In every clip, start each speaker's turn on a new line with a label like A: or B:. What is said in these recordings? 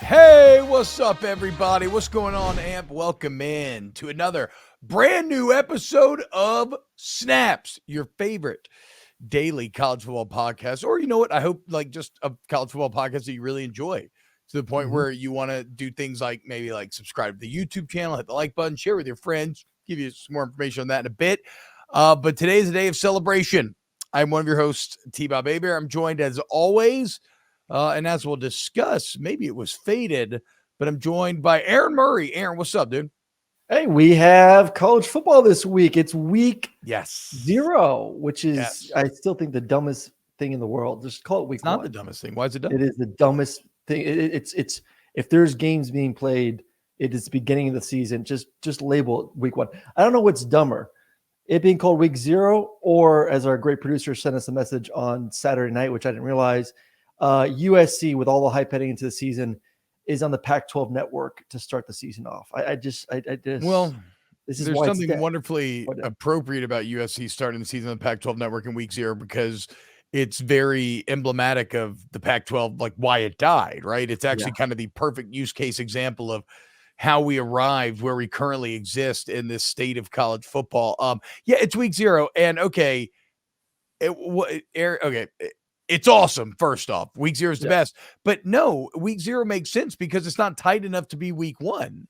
A: Hey, what's up, everybody? What's going on, AMP? Welcome in to another brand new episode of Snaps, your favorite daily college football podcast. Or you know what? I hope just a college football podcast that you really enjoy to the point where you want to do things like maybe subscribe to the YouTube channel, hit the like button, share with your friends, give you some more information on that in a bit. But today is a day of celebration. I'm one of your hosts, T-Bob Hebert. I'm joined as always. And as we'll discuss, maybe it was fated, but I'm joined by Aaron Murray. Aaron, what's up, dude?
B: Hey, we have college football this week. It's week 0, which is, I still think, the dumbest thing in the world. Just call it week 1.
A: It's not the dumbest thing. Why is it dumb?
B: It is the dumbest thing. It's if there's games being played, it is the beginning of the season. Just label it week 1. I don't know what's dumber, it being called week 0, or as our great producer sent us a message on Saturday night, which I didn't realize, USC, with all the hype heading into the season, is on the Pac-12 network to start the season off.
A: Well, this is there's something wonderfully appropriate about USC starting the season on the Pac-12 network in week 0, because it's very emblematic of the Pac-12, like why it died, right? It's actually kind of the perfect use case example of how we arrived where we currently exist in this state of college football. It's week 0, and it's awesome. First off, week 0 is the best, but no, week 0 makes sense because it's not tight enough to be week 1.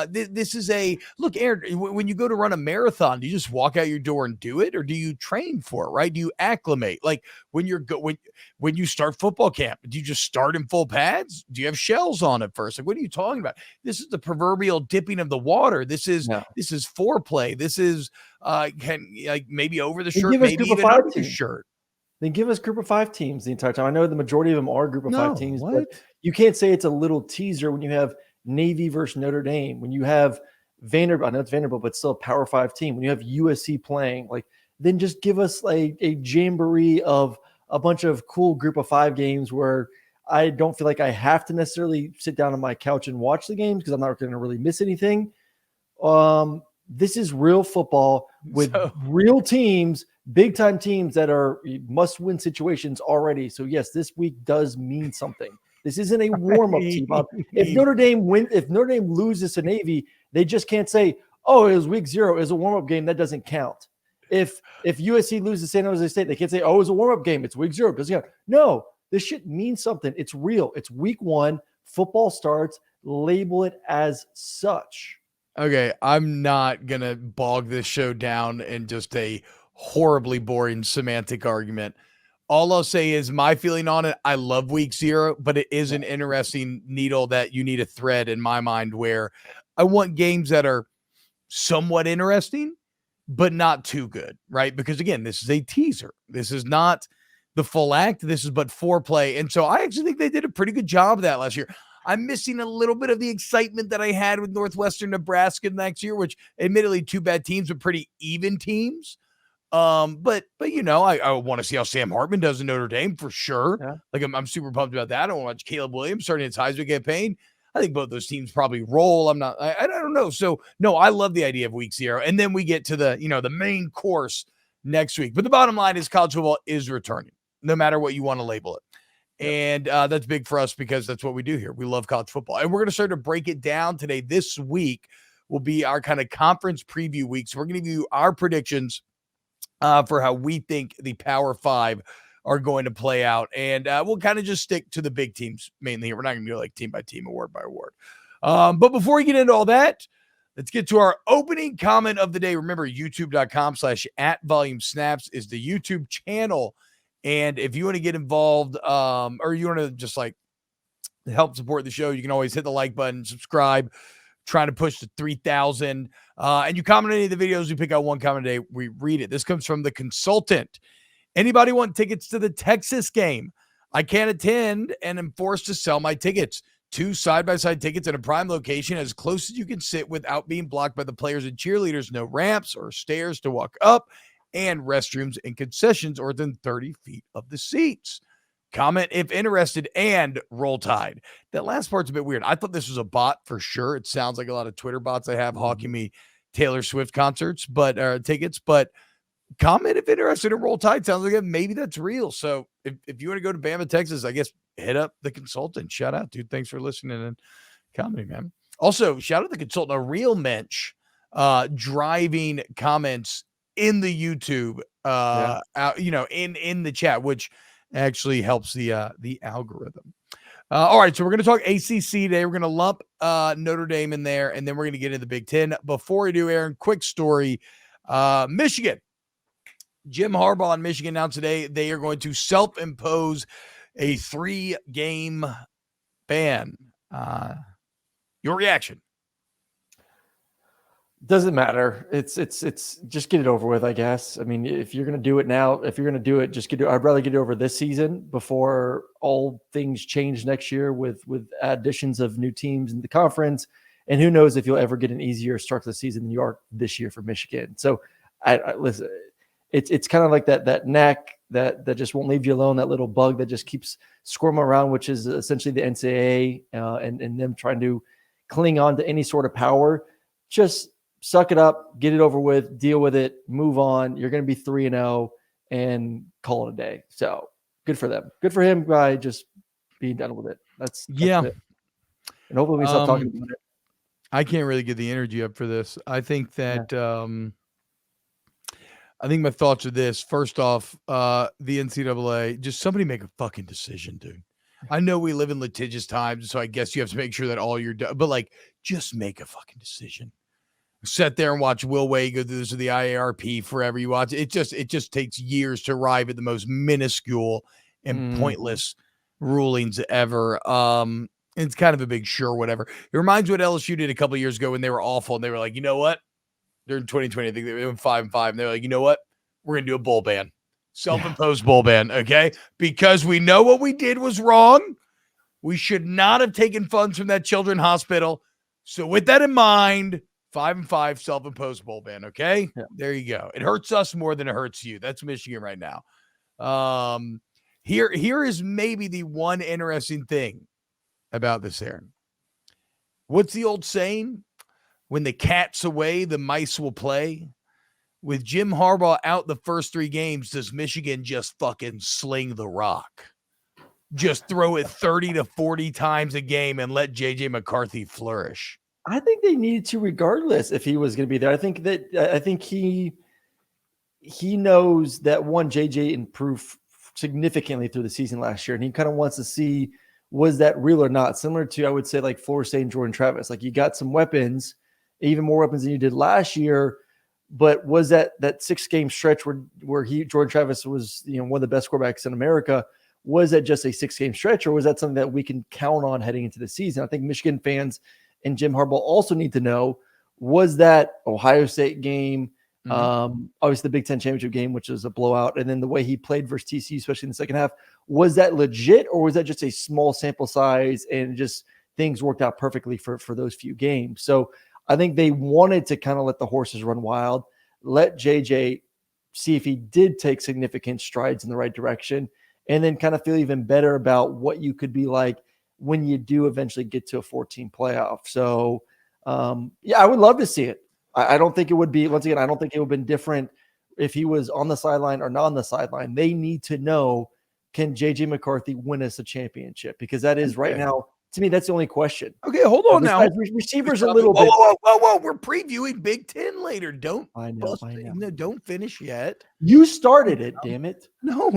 A: This is look, Aaron, when you go to run a marathon, do you just walk out your door and do it, or do you train for it? Right? Do you acclimate? Like when you start football camp, do you just start in full pads? Do you have shells on at first? Like, what are you talking about? This is the proverbial dipping of the water. This is foreplay. This is maybe over the shirt, maybe even under the shirt.
B: Then give us group of 5 teams the entire time. I know the majority of them are group of 5 teams, but you can't say it's a little teaser when you have Navy versus Notre Dame, when you have Vanderbilt. I know it's Vanderbilt, but still a Power 5 team. When you have USC playing, then just give us a jamboree of a bunch of cool group of 5 games where I don't feel like I have to necessarily sit down on my couch and watch the games because I'm not going to really miss anything. This is real football with real teams, big-time teams that are must-win situations already. So, yes, this week does mean something. This isn't a warm-up, T-Bob. If Notre Dame loses to Navy, they just can't say, oh, it was week 0. It was a warm-up game. That doesn't count. If USC loses to San Jose State, they can't say, oh, it was a warm-up game. It's week 0. It doesn't count. No, this shit means something. It's real. It's week 1. Football starts. Label it as such.
A: Okay, I'm not going to bog this show down in just a horribly boring semantic argument. All I'll say is my feeling on it, I love week 0, but it is an interesting needle that you need to thread in my mind, where I want games that are somewhat interesting, but not too good, right? Because again, this is a teaser. This is not the full act. This is but foreplay. And so I actually think they did a pretty good job of that last year. I'm missing a little bit of the excitement that I had with Northwestern Nebraska next year, which admittedly 2 bad teams, but pretty even teams. But I want to see how Sam Hartman does in Notre Dame for sure. Yeah. I'm super pumped about that. I want to watch Caleb Williams starting his Heisman campaign. I think both those teams probably roll. I don't know. So no, I love the idea of week 0. And then we get to the main course next week. But the bottom line is college football is returning, no matter what you want to label it. And that's big for us because that's what we do here. We love college football. And we're going to start to break it down today. This week will be our kind of conference preview week. So we're going to give you our predictions for how we think the Power 5 are going to play out. And we'll kind of just stick to the big teams mainly here. We're not going to do team by team, award by award. But before we get into all that, let's get to our opening comment of the day. Remember, youtube.com/@volumesnaps is the YouTube channel. And if you want to get involved or you want to just help support the show, you can always hit the like button, subscribe, trying to push to 3,000. And you comment on any of the videos, we pick out one comment a day, we read it. This comes from The Consultant. Anybody want tickets to the Texas game? I can't attend and am forced to sell my tickets. 2 side-by-side tickets in a prime location as close as you can sit without being blocked by the players and cheerleaders. No ramps or stairs to walk up, and restrooms and concessions are within 30 feet of the seats. Comment if interested, and roll tide. That last part's a bit weird. I thought this was a bot for sure. It sounds like a lot of Twitter bots I have hawking me Taylor Swift concerts, tickets, but comment if interested in roll tide. Sounds like maybe that's real. So if you want to go to Bama, Texas, I guess hit up the consultant. Shout out, dude. Thanks for listening and commenting, man. Also, shout out the consultant, a real mensch, driving comments in the YouTube, out, in the chat, which actually helps the algorithm. All right, so we're going to talk ACC today. We're going to lump Notre Dame in there, and then we're going to get into the Big Ten. Before we do, Aaron, quick story. Michigan. Jim Harbaugh and Michigan announced today they are going to self-impose a 3-game ban. Your reaction?
B: Doesn't matter. It's just get it over with, I guess. I mean, if you're going to do it now, if you're going to do it, just I'd rather get it over this season before all things change next year with additions of new teams in the conference. And who knows if you'll ever get an easier start to the season than you are this year for Michigan. So I listen, it's kind of like that neck that just won't leave you alone, that little bug that just keeps squirming around, which is essentially the NCAA and them trying to cling on to any sort of power. Just suck it up, get it over with, deal with it, move on. You're going to be 3-0 and call it a day. So good for them. Good for him by just being done with it. That's it. And hopefully we stop talking about it.
A: I can't really get the energy up for this. I think that I think my thoughts are this. First off, the NCAA, just somebody make a fucking decision, dude. I know we live in litigious times, so I guess you have to make sure that all you're done, but just make a fucking decision. Sit there and watch Will Wade go through this with the IARP forever. You watch it just takes years to arrive at the most minuscule and pointless rulings ever. It's kind of a big sure whatever. It reminds me what LSU did a couple of years ago when they were awful and they were like, you know what? They're in 2020. I think they were 5-5. And they're like, you know what? We're gonna do a bowl ban, self-imposed bowl ban, okay? Because we know what we did was wrong. We should not have taken funds from that children's hospital. So with that in mind, 5-5 self-imposed bowl ban. Okay. Yeah. There you go. It hurts us more than it hurts you. That's Michigan right now. Here is maybe the one interesting thing about this, Aaron. What's the old saying? When the cat's away, the mice will play. With Jim Harbaugh out the first 3 games, does Michigan just fucking sling the rock? Just throw it 30 to 40 times a game and let JJ McCarthy flourish?
B: I think they needed to, regardless if he was going to be there. I think he knows that JJ improved significantly through the season last year, and he kind of wants to see, was that real or not? Similar to, I would say, like Florida State and Jordan Travis. Like, you got some weapons, even more weapons than you did last year, but was that 6-game stretch where Jordan Travis was, one of the best quarterbacks in America? Was that just a 6-game stretch, or was that something that we can count on heading into the season? I think Michigan fans and Jim Harbaugh also need to know, was that Ohio State game, obviously the Big Ten championship game, which was a blowout, and then the way he played versus TCU, especially in the second half, was that legit, or was that just a small sample size and just things worked out perfectly for those few games? So I think they wanted to kind of let the horses run wild, let JJ see if he did take significant strides in the right direction, and then kind of feel even better about what you could be like when you do eventually get to a 14 playoff. So, I would love to see it. I don't think it would be, once again, I don't think it would have been different if he was on the sideline or not on the sideline. They need to know, can JJ McCarthy win us a championship? Because that is right now, to me, that's the only question.
A: Okay, hold on now.
B: Receivers a little bit.
A: Whoa. We're previewing Big Ten later.
B: I know.
A: No, don't finish yet.
B: You started it, damn it.
A: No.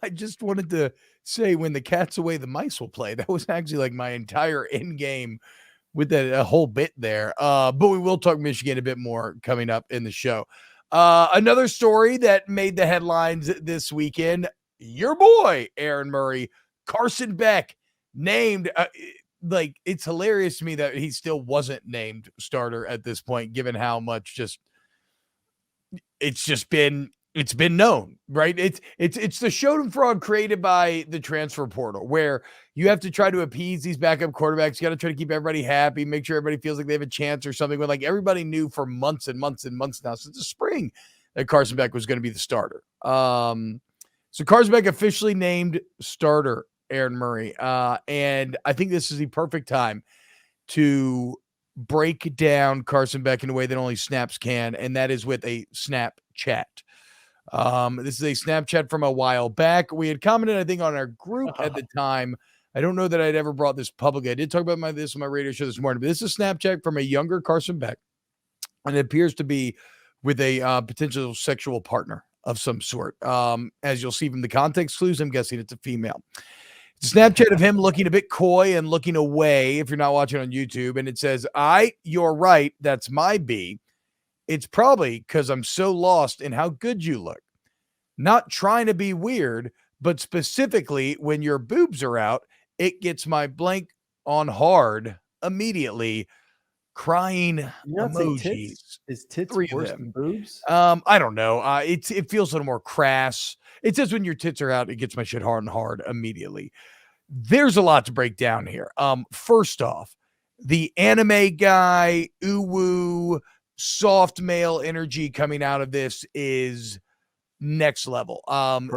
A: I just wanted to say, when the cat's away, the mice will play. That was actually like my entire end game with that whole bit there. But we will talk Michigan a bit more coming up in the show. Another story that made the headlines this weekend, your boy, Aaron Murray, Carson Beck, named, it's hilarious to me that he still wasn't named starter at this point, given how much it's been known, right? It's the Schadenfreude created by the transfer portal, where you have to try to appease these backup quarterbacks. You got to try to keep everybody happy, make sure everybody feels like they have a chance or something, when everybody knew for months and months and months now, since the spring, that Carson Beck was going to be the starter. So Carson Beck officially named starter, Aaron Murray. And I think this is the perfect time to break down Carson Beck in a way that only snaps can, and that is with a Snapchat. This is a Snapchat from a while back. We had commented, I think, on our group at the time I don't know that I'd ever brought this publicly. I did talk about this on my radio show this morning, but this is a Snapchat from a younger Carson Beck, and it appears to be with a potential sexual partner of some sort. As you'll see from the context clues, I'm guessing it's a female. It's a Snapchat of him looking a bit coy and looking away if you're not watching on YouTube, and it says, you're right, that's my B. It's probably because I'm so lost in how good you look. Not trying to be weird, but specifically when your boobs are out, it gets my blank on hard immediately. Crying emojis.
B: Is tits worse than boobs?
A: I don't know. It feels a little more crass. It says when your tits are out, it gets my shit hard and hard immediately. There's a lot to break down here. First off, the anime guy, uwu, soft male energy coming out of this is next level.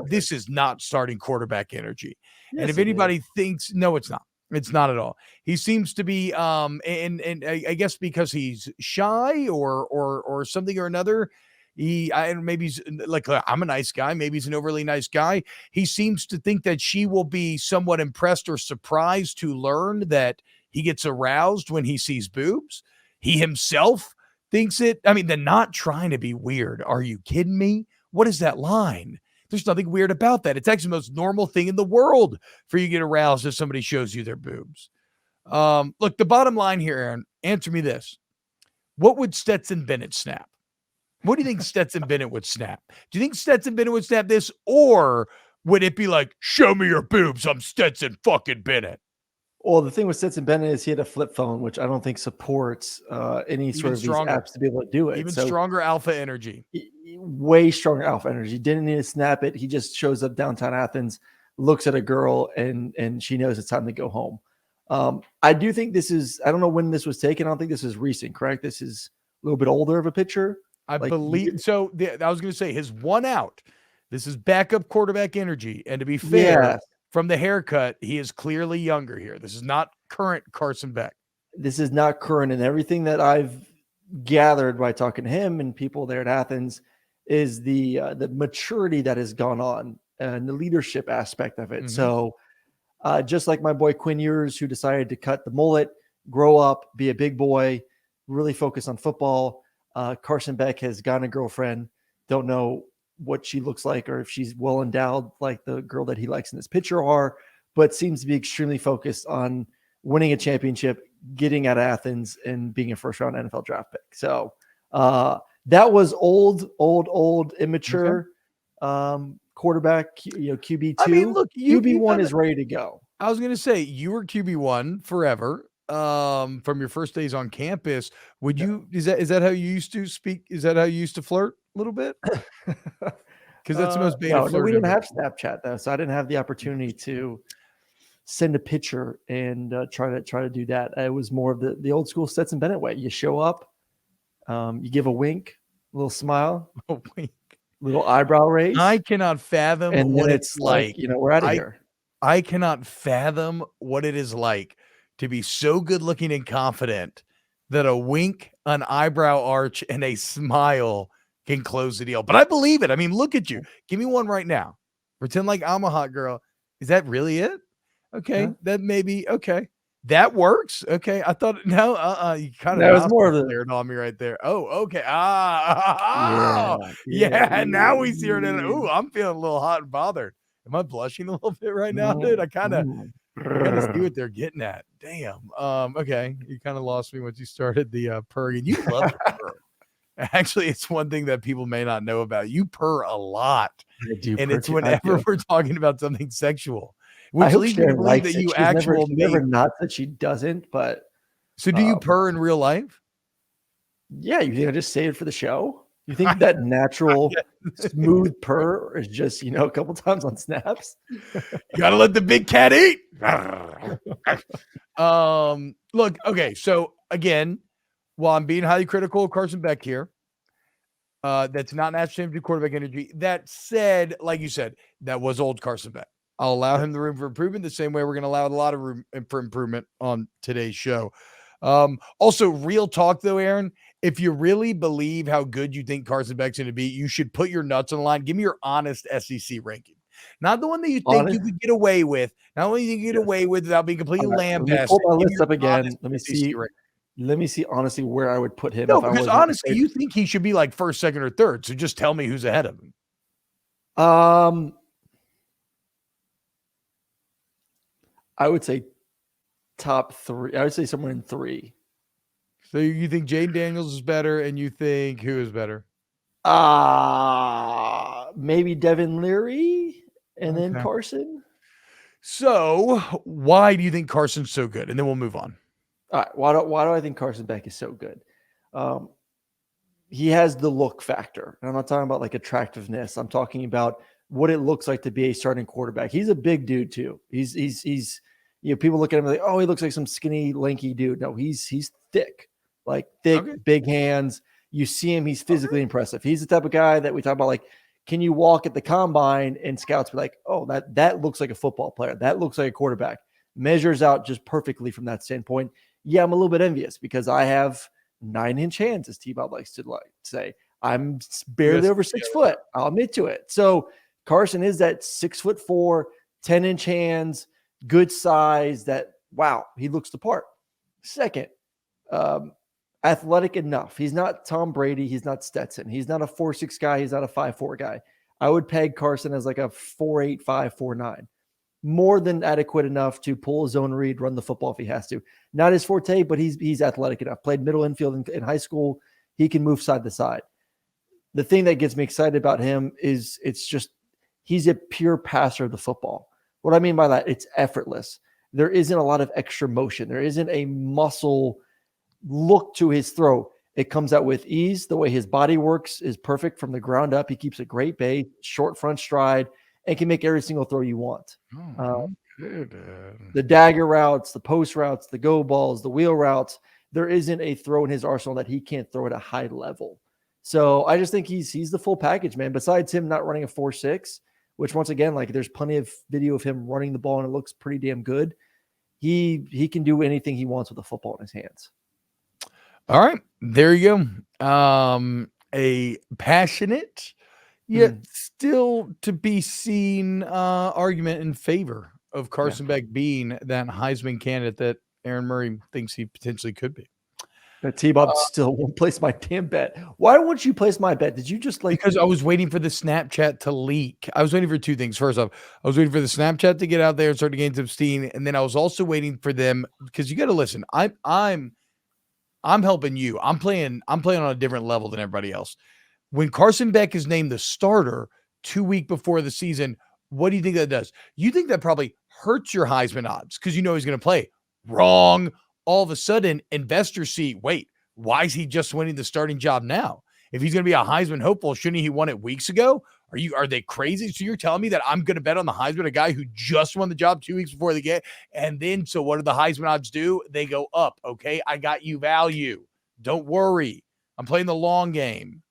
A: This is not starting quarterback energy. Yes, and if anybody thinks, no, it's not. It's not at all. He seems to be, and I guess because he's shy or something or another. Maybe he's like, I'm a nice guy. Maybe he's an overly nice guy. He seems to think that she will be somewhat impressed or surprised to learn that he gets aroused when he sees boobs. He himself thinks it. I mean, they're not trying to be weird. Are you kidding me? What is that line? There's nothing weird about that. It's actually the most normal thing in the world for you to get aroused if somebody shows you their boobs. Look, the bottom line here, Aaron, answer me this. What would Stetson Bennett snap? What do you think Stetson Bennett would snap? Do you think Stetson Bennett would snap this? Or would it be like, show me your boobs, I'm Stetson fucking Bennett?
B: Well, the thing with Stetson Bennett is he had a flip phone, which I don't think supports any sort of these apps to be able to do it.
A: Even stronger alpha energy.
B: Way stronger alpha energy. Didn't need to snap it. He just shows up downtown Athens, looks at a girl, and she knows it's time to go home. I do think this is, I don't know when this was taken. I don't think this is recent, correct? This is a little bit older of a picture.
A: I believe so. I was going to say his one out. This is backup quarterback energy. And to be fair, from the haircut, he is clearly younger here. This is not current Carson Beck.
B: This is not current. And everything that I've gathered by talking to him and people there at Athens is the maturity that has gone on and the leadership aspect of it. Mm-hmm. So just like my boy Quinn Ewers, who decided to cut the mullet, grow up, be a big boy, really focus on football. Carson Beck has gotten a girlfriend. Don't know what she looks like or if she's well endowed like the girl that he likes in this picture are, but seems to be extremely focused on winning a championship, getting out of Athens, and being a first-round NFL draft pick. So that was old, immature quarterback, QB2. I mean, look, QB1 is ready to go.
A: I was going to say, you were QB1 forever. From your first days on campus, would you, is that how you used to speak? Is that how you used to flirt a little bit? Because that's the most beta flirt.
B: We didn't have Snapchat though, so I didn't have the opportunity to send a picture and try to do that. It was more of the old school Stetson Bennett way. You show up, you give a wink, a little smile,
A: a wink,
B: little eyebrow raise.
A: I cannot fathom what it's like.
B: We're out of here.
A: I cannot fathom what it is like to be so good looking and confident that a wink, an eyebrow arch, and a smile can close the deal. But I believe it. I mean, look at you. Give me one right now. Pretend like I'm a hot girl. Is that really it? Okay. That may be okay. That works. Okay. I thought you kind of
B: that was more of the
A: cleared on me right there. Oh, okay. Yeah. Now we see her. Ooh, I'm feeling a little hot and bothered. Am I blushing a little bit right now, dude? I kind of see what they're getting at. Damn. Okay. You kind of lost me once you started the purring. You love to purr. Actually, it's one thing that people may not know about. You purr a lot.
B: I do.
A: And it's whenever we're talking about something sexual. Which leads me to believe that you
B: never not that she doesn't, but
A: so do you purr in real life?
B: Yeah, you think I just say it for the show? You think that natural smooth purr is just, a couple times on snaps?
A: You gotta let the big cat eat. Look, okay. So again, while I'm being highly critical of Carson Beck here, that's not national championship quarterback energy. That said, like you said, that was old Carson Beck. I'll allow him the room for improvement the same way we're going to allow a lot of room for improvement on today's show. Also, real talk though, Aaron, if you really believe how good you think Carson Beck's going to be, you should put your nuts on the line. Give me your honest SEC ranking. Not the one that you think you could get away with. Not only you get away with without being completely lambasted.
B: Let me pull my list up again. Let me see honestly where I would put him.
A: No, because honestly, you think he should be like first, second, or third. So just tell me who's ahead of him.
B: I would say top 3. I would say somewhere in 3.
A: So you think Jayden Daniels is better, and you think who is better?
B: Maybe Devin Leary and then Carson.
A: So why do you think Carson's so good? And then we'll move on.
B: All right. Why do I think Carson Beck is so good? He has the look factor. And I'm not talking about like attractiveness. I'm talking about what it looks like to be a starting quarterback. He's a big dude too. He's people look at him like, oh, he looks like some skinny, lanky dude. No, he's thick, big hands. You see him, he's physically impressive. He's the type of guy that we talk about, like, can you walk at the combine and scouts be like, oh, that looks like a football player. That looks like a quarterback. Measures out just perfectly from that standpoint. Yeah, I'm a little bit envious because I have 9-inch hands, as T-Bob likes to say. I'm barely over 6 foot. I'll admit to it. So Carson is that 6'4", 10-inch hands, good size. That wow, he looks the part. Second, athletic enough. He's not Tom Brady. He's not Stetson. He's not a 4'6" guy. He's not a 5'4" guy. I would peg Carson as like a 4'8", 5'9". More than adequate enough to pull his own read, run the football if he has to. Not his forte, but he's athletic enough. Played middle infield in high school. He can move side to side. The thing that gets me excited about him is he's a pure passer of the football. What I mean by that, it's effortless. There isn't a lot of extra motion. There isn't a muscle look to his throw. It comes out with ease. The way his body works is perfect from the ground up. He keeps a great base, short front stride, and can make every single throw you want. The dagger routes, the post routes, the go balls, the wheel routes. There isn't a throw in his arsenal that he can't throw at a high level. So I just think he's the full package, man. Besides him not running a 4.6, which once again, like there's plenty of video of him running the ball and it looks pretty damn good. He can do anything he wants with a football in his hands.
A: All right, there you go. A passionate yet still to be seen argument in favor of Carson Beck being that Heisman candidate that Aaron Murray thinks he potentially could be.
B: But T-Bob still won't place my damn bet. Why won't you place my bet? Did you just
A: because I was waiting for the Snapchat to leak. I was waiting for 2 things. First off, I was waiting for the Snapchat to get out there and start to gain some steam, and then I was also waiting for them because you got to listen. I'm helping you. I'm playing on a different level than everybody else. When Carson Beck is named the starter 2 weeks before the season, what do you think that does? You think that probably hurts your Heisman odds because you know he's going to play. Wrong. All of a sudden, investors see, wait, why is he just winning the starting job now? If he's going to be a Heisman hopeful, shouldn't he won it weeks ago? Are they crazy? So you're telling me that I'm going to bet on the Heisman, a guy who just won the job 2 weeks before the game, and then so what do the Heisman odds do? They go up. Okay, I got you value. Don't worry. I'm playing the long game.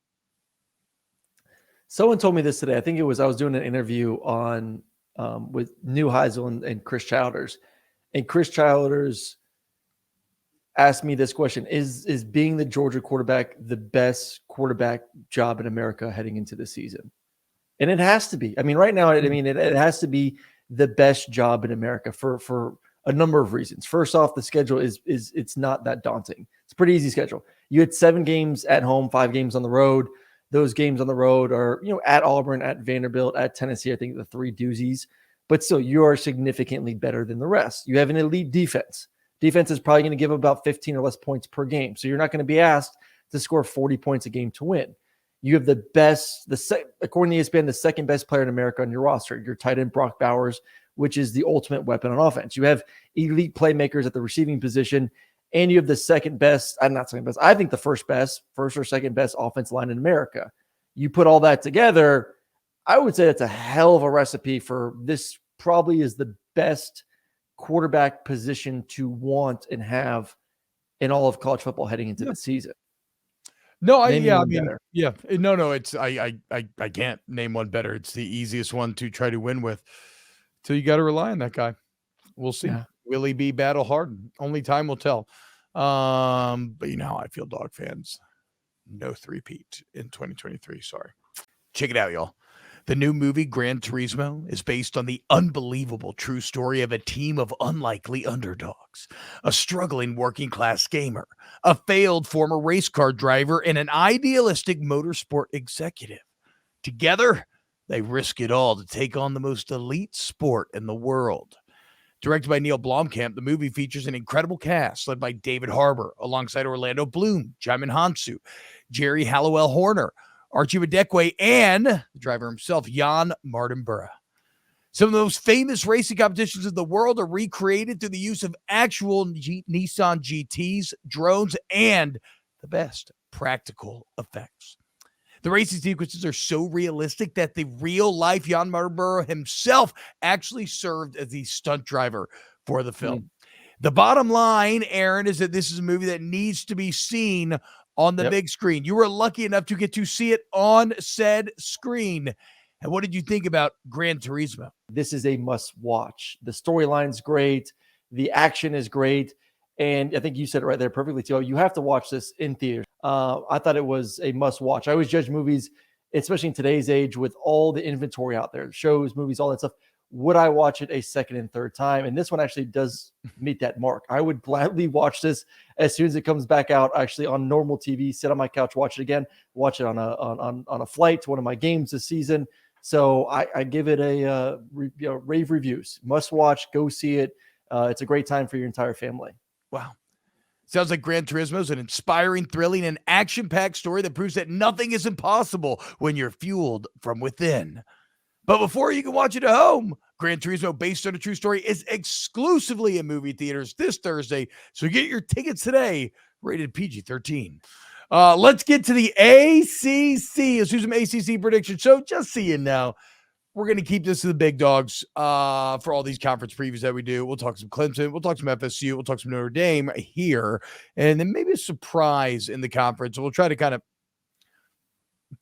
B: Someone told me this today. I think I was doing an interview on with New Heisel and Chris Childers, and Chris Childers asked me this question: Is being the Georgia quarterback the best quarterback job in America heading into the season? And it has to be. I mean, right now, it has to be the best job in America for a number of reasons. First off, the schedule is it's not that daunting. It's a pretty easy schedule. You had 7 games at home, 5 games on the road. Those games on the road are, at Auburn, at Vanderbilt, at Tennessee, I think the 3 doozies. But still, you are significantly better than the rest. You have an elite defense. Defense is probably going to give about 15 or less points per game. So you're not going to be asked to score 40 points a game to win. You have the best, according to ESPN, the second best player in America on your roster. Your tight end, Brock Bowers, which is the ultimate weapon on offense. You have elite playmakers at the receiving position, and you have the second best, not second best, I think the first or second best offense line in America. You put all that together, I would say that's a hell of a recipe for this. Probably is the best quarterback position to want and have in all of college football heading into the season.
A: No, it's I can't name one better. It's the easiest one to try to win with. So you got to rely on that guy. We'll see. Yeah. Will he be battle hardened? Only time will tell. But I feel dog fans. No 3-peat in 2023. Sorry. Check it out, y'all. The new movie, Gran Turismo, is based on the unbelievable true story of a team of unlikely underdogs, a struggling working class gamer, a failed former race car driver, and an idealistic motorsport executive. Together, they risk it all to take on the most elite sport in the world. Directed by Neil Blomkamp, the movie features an incredible cast led by David Harbour, alongside Orlando Bloom, Jaimin Hansu, Jerry Halliwell Horner, Archie Wadekwe, and the driver himself, Jan Mardenborough. Some of the most famous racing competitions in the world are recreated through the use of actual Nissan GTs, drones, and the best practical effects. The racing sequences are so realistic that the real-life Jan Mardenborough himself actually served as the stunt driver for the film. The bottom line, Aaron, is that this is a movie that needs to be seen on the big screen. You were lucky enough to get to see it on said screen. And what did you think about Gran Turismo?
B: This is a must-watch. The storyline's great. The action is great. And I think you said it right there perfectly, too. You have to watch this in theater. I thought it was a must-watch. I always judge movies, especially in today's age, with all the inventory out there, shows, movies, all that stuff. Would I watch it a second and third time? And this one actually does meet that mark. I would gladly watch this as soon as it comes back out, actually on normal TV, sit on my couch, watch it again, watch it on a flight to one of my games this season. So I give it a rave reviews. Must watch, go see it. It's a great time for your entire family.
A: Wow. Sounds like Gran Turismo is an inspiring, thrilling, and action-packed story that proves that nothing is impossible when you're fueled from within. But before you can watch it at home, Gran Turismo, based on a true story, is exclusively in movie theaters this Thursday. So get your tickets today, rated PG-13. Let's get to the ACC. Let's do some ACC predictions. So just so you know, we're going to keep this to the big dogs for all these conference previews that we do. We'll talk some Clemson. We'll talk some FSU. We'll talk some Notre Dame here. And then maybe a surprise in the conference. We'll try to kind of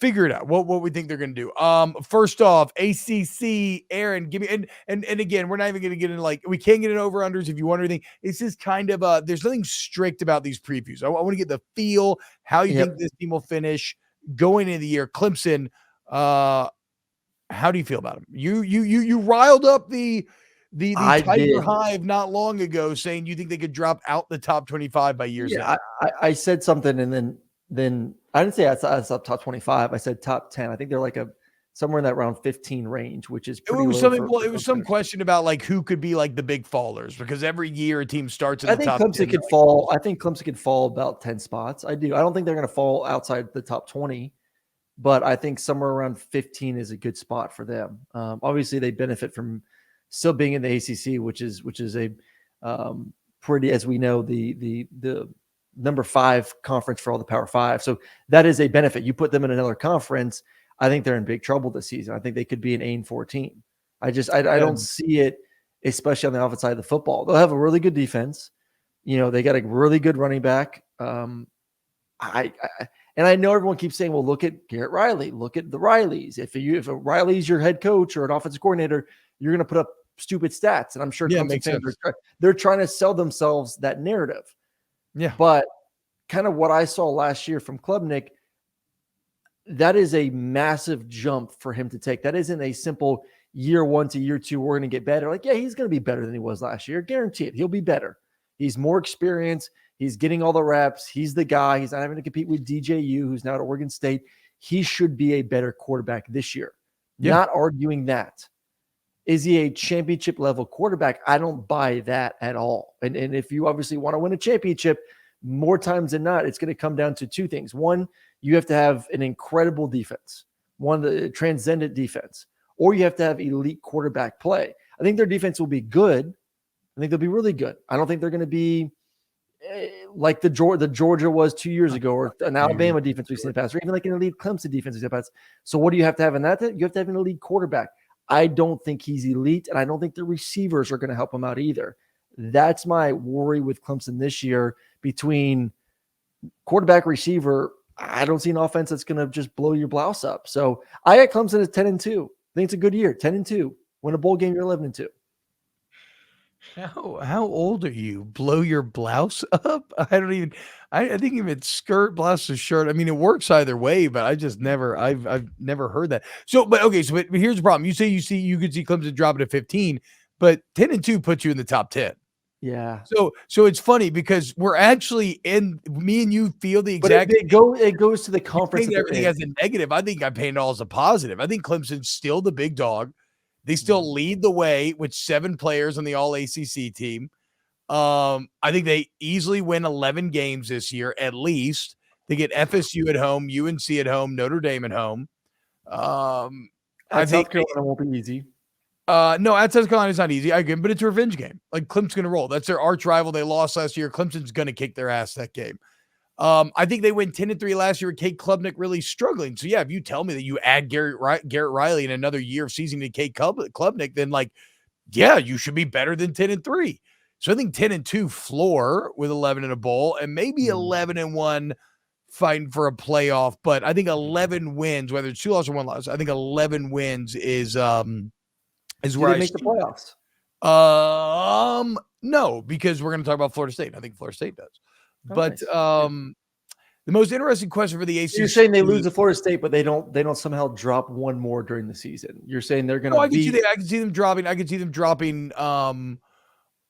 A: figure it out, what we think they're going to do. First off, ACC, Aaron, give me, and again, we're not even going to get into we can't get in over-unders if you want anything. It's just kind of, there's nothing strict about these previews. I want to get the feel, how you think this team will finish going into the year. Clemson, how do you feel about them? You riled up the Tiger Hive not long ago, saying you think they could drop out the top 25 by year's end.
B: I said something, and then I didn't say I thought top 25. I said top 10. I think they're somewhere in that round 15 range, which is pretty low.
A: It was some question about who could be the big fallers, because every year a team starts in the top 10.
B: I think Clemson could fall about 10 spots. I do. I don't think they're going to fall outside the top 20. But I think somewhere around 15 is a good spot for them. Obviously, they benefit from still being in the ACC, which is a pretty, as we know, the number 5 conference for all the Power 5. So that is a benefit. You put them in another conference, I think they're in big trouble this season. I think they could be an 8-14. I don't see it, especially on the offensive side of the football. They'll have a really good defense. They got a really good running back. And I know everyone keeps saying, well, look at Garrett Riley, look at the Rileys. If a Riley's your head coach or an offensive coordinator, you're going to put up stupid stats. And I'm sure Clemson fans they're trying to sell themselves that narrative.
A: Yeah.
B: But kind of what I saw last year from Klubnik, that is a massive jump for him to take. That isn't a simple year 1 to year 2, we're going to get better. He's going to be better than he was last year. Guarantee it. He'll be better. He's more experienced. He's getting all the reps. He's the guy. He's not having to compete with DJU, who's now at Oregon State. He should be a better quarterback this year. Yeah. Not arguing that. Is he a championship level quarterback? I don't buy that at all. And if you obviously want to win a championship, more times than not, it's going to come down to 2 things. One, you have to have an incredible defense, the transcendent defense, or you have to have elite quarterback play. I think their defense will be good. I think they'll be really good. I don't think they're going to be like the Georgia was 2 years ago, or an Alabama defense we've seen in the past, or even like an elite Clemson defense we've seen in the past. So what do you have to have in that? You have to have an elite quarterback. I don't think he's elite, and I don't think the receivers are going to help him out either. That's my worry with Clemson this year. Between quarterback, receiver, I don't see an offense that's going to just blow your blouse up. So I got Clemson as 10-2. I think it's a good year, 10-2. Win a bowl game, you're 11-2.
A: How old are you? Blow your blouse up? I think even skirt, blouse, or shirt. I mean, it works either way, but I've never heard that. So, but here's the problem. You could see Clemson dropping to 15, but 10-2 puts you in the top 10.
B: Yeah.
A: So it's funny because we're actually me and you feel the exact.
B: But it goes to the conference.
A: Everything as a negative. I think I'm painting it all as a positive. I think Clemson's still the big dog. They still lead the way with 7 players on the All ACC team. I think they easily win 11 games this year, at least. They get FSU at home, UNC at home, Notre Dame at home. I think
B: South Carolina won't be easy.
A: No, at South Carolina is not easy. I agree, but it's a revenge game. Like Clemson's going to roll. That's their arch rival. They lost last year. Clemson's going to kick their ass that game. I think they went 10-3 last year with Kate Klubnik really struggling. So yeah, if you tell me that you add Garrett Riley in another year of seasoning to Kate Klubnik, then yeah, you should be better than 10-3. So I think 10-2 floor with 11 in a bowl and maybe 11-1 fighting for a playoff. But I think 11 wins, whether it's 2 losses or 1 loss, I think 11 wins is where
B: they make the playoffs.
A: No, because we're going to talk about Florida State. I think Florida State does. But the most interesting question for the ACC.
B: You're saying they lose to Florida State, but they don't somehow drop one more during the season. You're saying they're going to.
A: I can see them dropping. I can see them dropping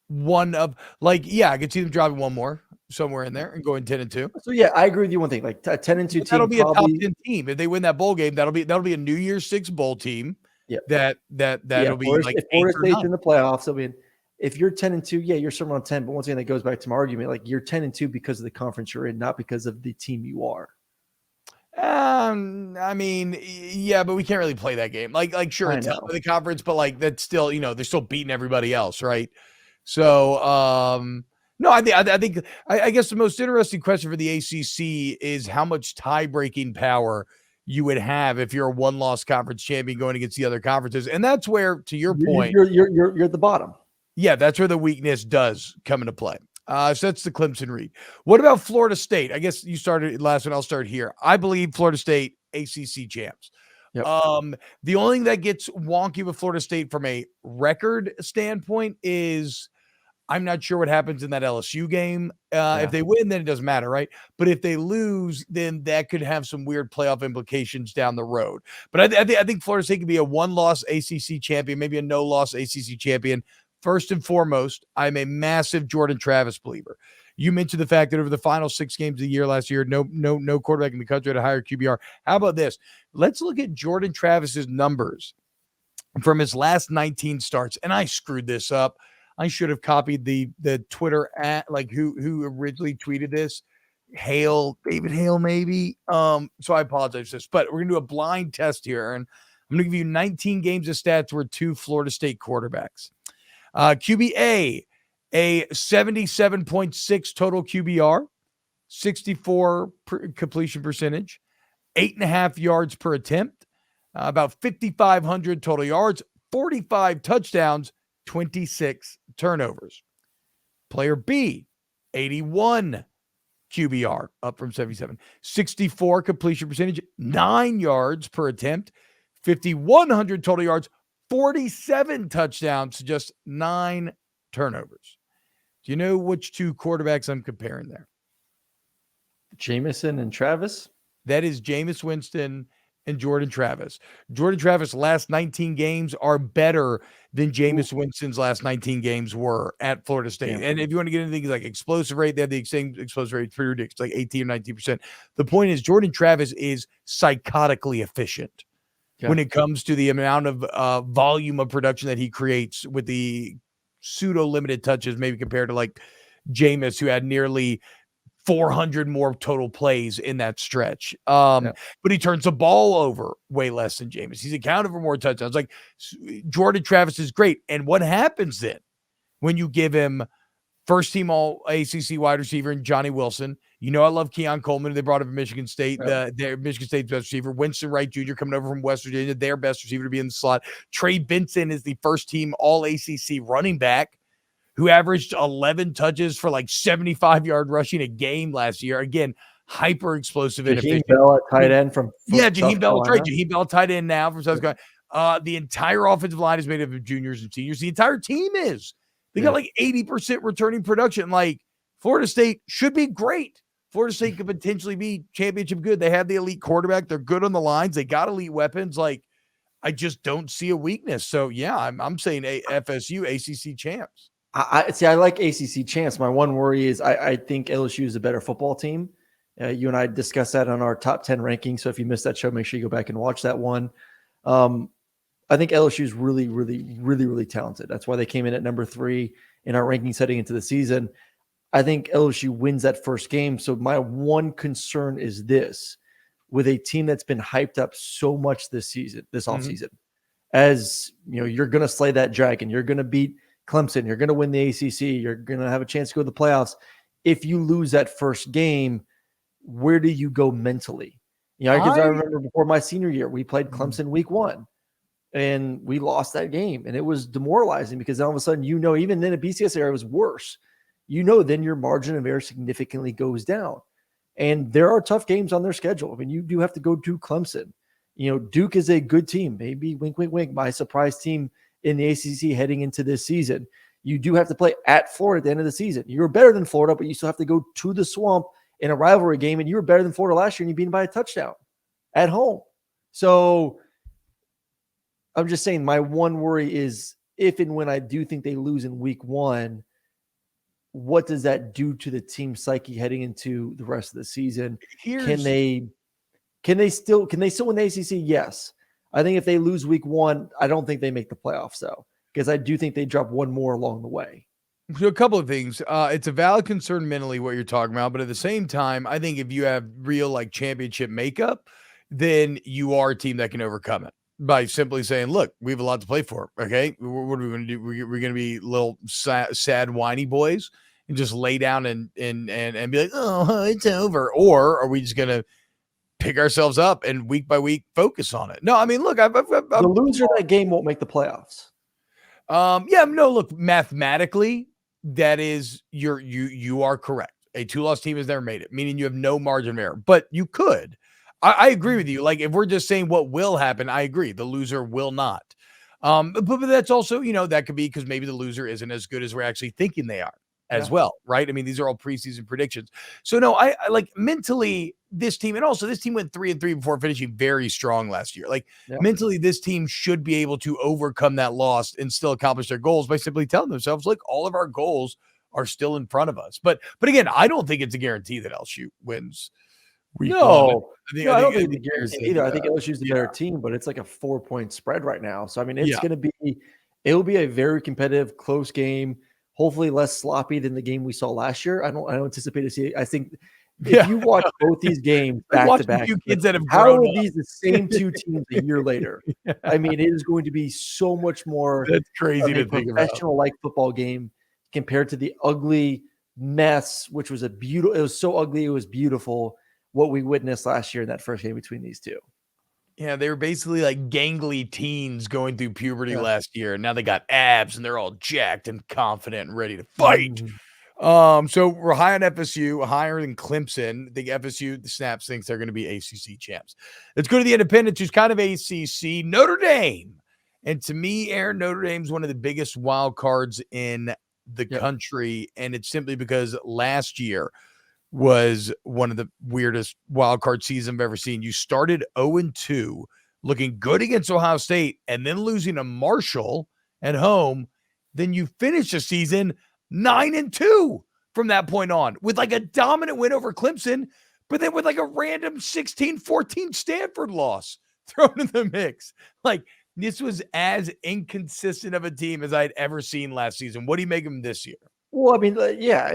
A: one of I could see them dropping one more somewhere in there and going 10-2.
B: So yeah, I agree with you. One thing, like a 10-2 team,
A: that'll be a top 10 team if they win that bowl game. That'll be a New Year's 6 bowl team.
B: Yeah,
A: that'll be like
B: if Florida State's in the playoffs. I mean, if you're 10-2, yeah, you're somewhere on 10. But once again, that goes back to my argument. Like you're 10-2 because of the conference you're in, not because of the team you are.
A: I mean, yeah, but we can't really play that game. Like sure, it's up for the conference, but that's still, they're still beating everybody else, right? So, no, I guess the most interesting question for the ACC is how much tie-breaking power you would have if you're a 1-loss conference champion going against the other conferences. And that's where, to your point,
B: you're at the bottom.
A: Yeah, that's where the weakness does come into play. So that's the Clemson read. What about Florida State? I guess you started last one. I'll start here. I believe Florida State ACC champs. Yep. The only thing that gets wonky with Florida State from a record standpoint is I'm not sure what happens in that LSU game. If they win, then it doesn't matter, right? But if they lose, then that could have some weird playoff implications down the road. But I think Florida State could be a 1-loss ACC champion, maybe a no-loss ACC champion. First and foremost, I'm a massive Jordan Travis believer. You mentioned the fact that over the final 6 games of the year last year, no quarterback in the country had a higher QBR. How about this? Let's look at Jordan Travis's numbers from his last 19 starts. And I screwed this up. I should have copied the Twitter at who originally tweeted this. David Hale, maybe. So I apologize for this, but we're gonna do a blind test here, and I'm gonna give you 19 games of stats where 2 Florida State quarterbacks. QBA, a 77.6 total QBR, 64 completion percentage, 8.5 yards per attempt, about 5,500 total yards, 45 touchdowns, 26 turnovers. Player B, 81 QBR, up from 77, 64 completion percentage, 9 yards per attempt, 5,100 total yards, 47 touchdowns, just 9 turnovers. Do you know which 2 quarterbacks I'm comparing there?
B: Jameson and Travis?
A: That is Jameis Winston and Jordan Travis. Jordan Travis' last 19 games are better than Jameis Winston's last 19 games were at Florida State. Yeah. And if you want to get into things like explosive rate, they have the same explosive rate, pretty ridiculous, like 18 or 19%. The point is Jordan Travis is psychotically efficient when it comes to the amount of volume of production that he creates with the pseudo limited touches, maybe compared to like Jameis, who had nearly 400 more total plays in that stretch. But he turns the ball over way less than Jameis. He's accounted for more touchdowns. Like Jordan Travis is great. And what happens then when you give him first team all ACC wide receiver and Johnny Wilson? You know, I love Keon Coleman. They brought up from Michigan State, their Michigan State's best receiver. Winston Wright Jr. coming over from West Virginia, their best receiver to be in the slot. Trey Benson is the first team all ACC running back who averaged 11 touches for like 75-yard rushing a game last year. Again, hyper explosive and efficient.
B: Jaheim Bell at tight end from
A: Jaheim Bell, right? Jaheim Bell tight end now from South Carolina. The entire offensive line is made up of juniors and seniors. The entire team is. They got like 80% returning production. Like Florida State should be great. Florida State could potentially be championship good. They have the elite quarterback. They're good on the lines. They got elite weapons. Like, I just don't see a weakness. So yeah, I'm saying FSU ACC champs.
B: I see. I like ACC champs. My one worry is I think LSU is a better football team. You and I discussed that on our top 10 ranking. So if you missed that show, make sure you go back and watch that one. I think LSU is really, really, really, really talented. That's why they came in at number 3 in our ranking setting into the season. I think LSU wins that first game. So my one concern is this: with a team that's been hyped up so much this offseason, as you know, you're going to slay that dragon. You're going to beat Clemson. You're going to win the ACC. You're going to have a chance to go to the playoffs. If you lose that first game, where do you go mentally? You know, because I remember before my senior year, we played Clemson week 1 and we lost that game, and it was demoralizing because all of a sudden, you know, even then a BCS era was worse. You know, then your margin of error significantly goes down. And there are tough games on their schedule. I mean, you do have to go to Clemson. You know, Duke is a good team, maybe wink, wink, wink, my surprise team in the ACC heading into this season. You do have to play at Florida at the end of the season. You're better than Florida, but you still have to go to the Swamp in a rivalry game, and you were better than Florida last year, and you beat them by a touchdown at home. So I'm just saying my one worry is if and when I do think they lose in week 1, what does that do to the team psyche heading into the rest of the season? Can they still win the ACC? Yes. I think if they lose week 1, I don't think they make the playoffs though, because I do think they drop one more along the way.
A: So a couple of things. It's a valid concern mentally what you're talking about, but at the same time, I think if you have real like championship makeup, then you are a team that can overcome it by simply saying, look, we have a lot to play for. Okay. What are we going to do? We're going to be little sad, whiny boys and just lay down and be like, oh, it's over. Or are we just going to pick ourselves up and week by week focus on it? No, I mean, look,
B: the loser of that game won't make the playoffs.
A: Look, mathematically, that is you are correct. A 2-loss team has never made it, meaning you have no margin of error, but you could. I agree with you. Like if we're just saying what will happen, I agree. The loser will not. But that's also, you know, that could be because maybe the loser isn't as good as we're actually thinking they are as well. Right. I mean, these are all preseason predictions. So no, I like mentally this team, and also this team went 3-3 before finishing very strong last year. Like mentally, this team should be able to overcome that loss and still accomplish their goals by simply telling themselves, look, all of our goals are still in front of us. But again, I don't think it's a guarantee that LSU wins. I
B: don't think it's a guarantee either. I think LSU's the better team, but it's like a 4-point spread right now. So I mean, it'll be a very competitive, close game. Hopefully less sloppy than the game we saw last year. I don't anticipate to see it. I think if you watch both these games back to back, how are these the same two teams a year later? I mean, it is going to be so much more.
A: That's crazy to think about.
B: Professional like football game compared to the ugly mess, which was it was so ugly, it was beautiful. What we witnessed last year in that first game between these two.
A: Yeah, they were basically like gangly teens going through puberty last year. And now they got abs and they're all jacked and confident and ready to fight. So we're high on FSU, higher than Clemson. The FSU, the Snaps thinks they're going to be ACC champs. Let's go to the Independents, who's kind of ACC, Notre Dame. And to me, Aaron, Notre Dame's one of the biggest wild cards in the country. And it's simply because last year was one of the weirdest wild card seasons I've ever seen. You started 0-2, looking good against Ohio State, and then losing to Marshall at home. Then you finish the season 9-2 from that point on with like a dominant win over Clemson, but then with like a random 16-14 Stanford loss thrown in the mix. Like this was as inconsistent of a team as I'd ever seen last season. What do you make of them this year?
B: Well, I mean,